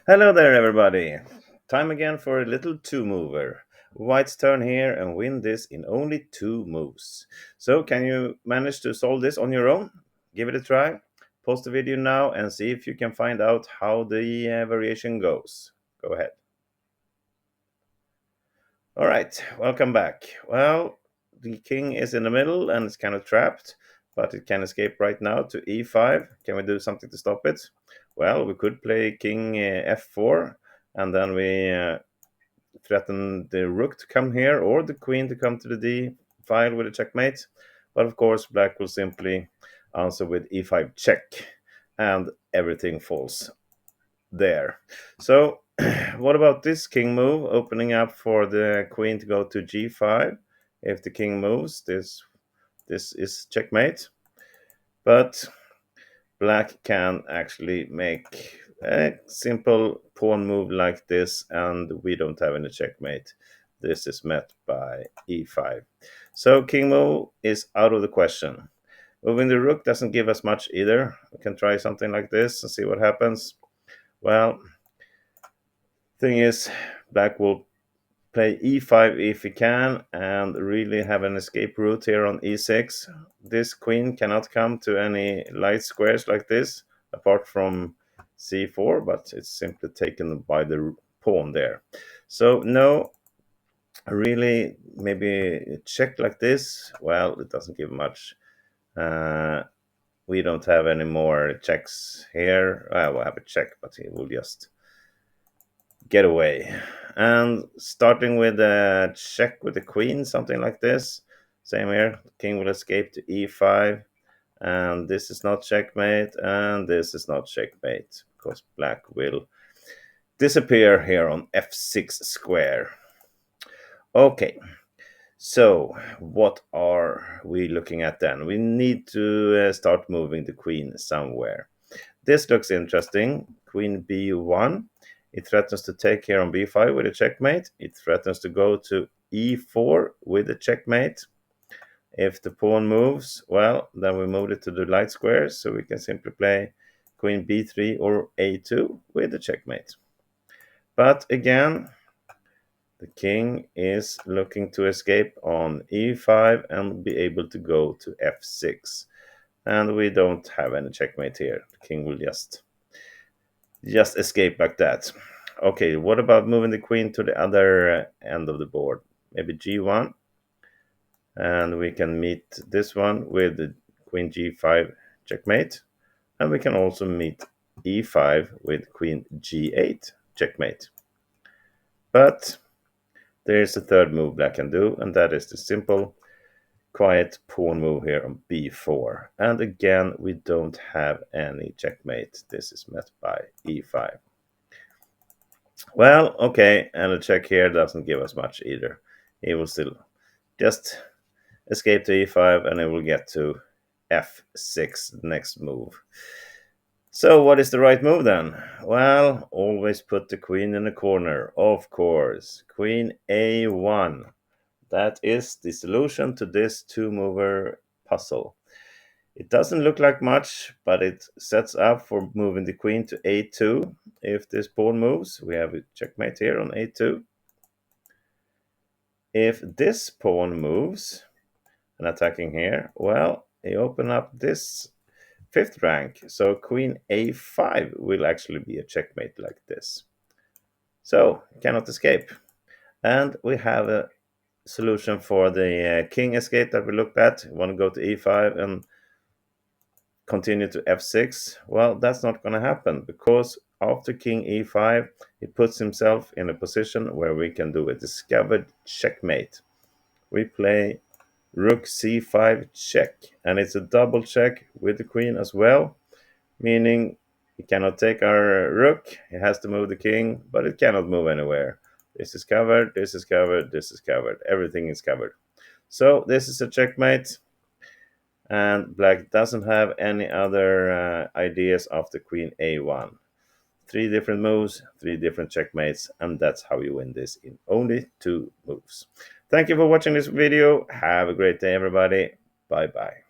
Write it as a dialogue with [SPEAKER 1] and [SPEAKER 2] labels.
[SPEAKER 1] Hello there, everybody. Time again for a little two-mover. White's turn here and win this in only two moves. So, can you manage to solve this on your own? Give it a try. Pause the video now and see if you can find out how the variation goes. Go ahead. All right, welcome back. Well, the king is in the middle and it's kind of trapped, but it can escape right now to e5. Can we do something to stop it? Well, we could play king f4, and then we threaten the rook to come here or the queen to come to the d file with a checkmate. But of course, black will simply answer with e5 check, and everything falls there. So, what about this king move, opening up for the queen to go to g5? If the king moves, this is checkmate. But black can actually make a simple pawn move like this, and we don't have any checkmate. This is met by e5. So king move is out of the question. Moving the rook doesn't give us much either. We can try something like this and see what happens. Well, thing is, black will play e5 if he can and really have an escape route here on e6. This queen cannot come to any light squares like this apart from c4, but it's simply taken by the pawn there. So no, really, maybe check like this. Well, it doesn't give much. We don't have any more checks here. We'll have a check, but he will just get away. And starting with a check with the queen, something like this. Same here. King will escape to e5. And this is not checkmate. And this is not checkmate. Because black will disappear here on f6 square. Okay. So, what are we looking at then? We need to start moving the queen somewhere. This looks interesting. Queen b1. It threatens to take here on b5 with a checkmate. It threatens to go to e4 with a checkmate. If the pawn moves, well, then we move it to the light squares, so we can simply play queen b3 or a2 with a checkmate. But again, the king is looking to escape on e5 and be able to go to f6. And we don't have any checkmate here. The king will just escape like that. Okay, what about moving the queen to the other end of the board? Maybe g1. And we can meet this one with the queen g5 checkmate. And we can also meet e5 with queen g8 checkmate. But there's a third move black can do, and that is the simple quiet pawn move here on b4. And again, we don't have any checkmate. This is met by e5. Well, okay, and a check here doesn't give us much either. He will still just escape to e5 and it will get to f6, next move. So what is the right move then? Well, always put the queen in the corner, of course. Queen a1. That is the solution to this two-mover puzzle. It doesn't look like much, but it sets up for moving the queen to a2. If this pawn moves, we have a checkmate here on a2. If this pawn moves and attacking here, well, you open up this fifth rank. So queen a5 will actually be a checkmate like this. So, cannot escape. And we have a solution for the king escape that we looked at. We want to go to e5 and continue to f6. Well, that's not going to happen because after king e5, he puts himself in a position where we can do a discovered checkmate. We play rook c5 check, and it's a double check with the queen as well, meaning he cannot take our rook. He has to move the king, but it cannot move anywhere. This is covered, this is covered, this is covered. Everything is covered. So this is a checkmate, and black doesn't have any other ideas after queen a1. 3 different moves, 3 different checkmates, and that's how you win this in only 2 moves. Thank you for watching this video. Have a great day, everybody. Bye bye.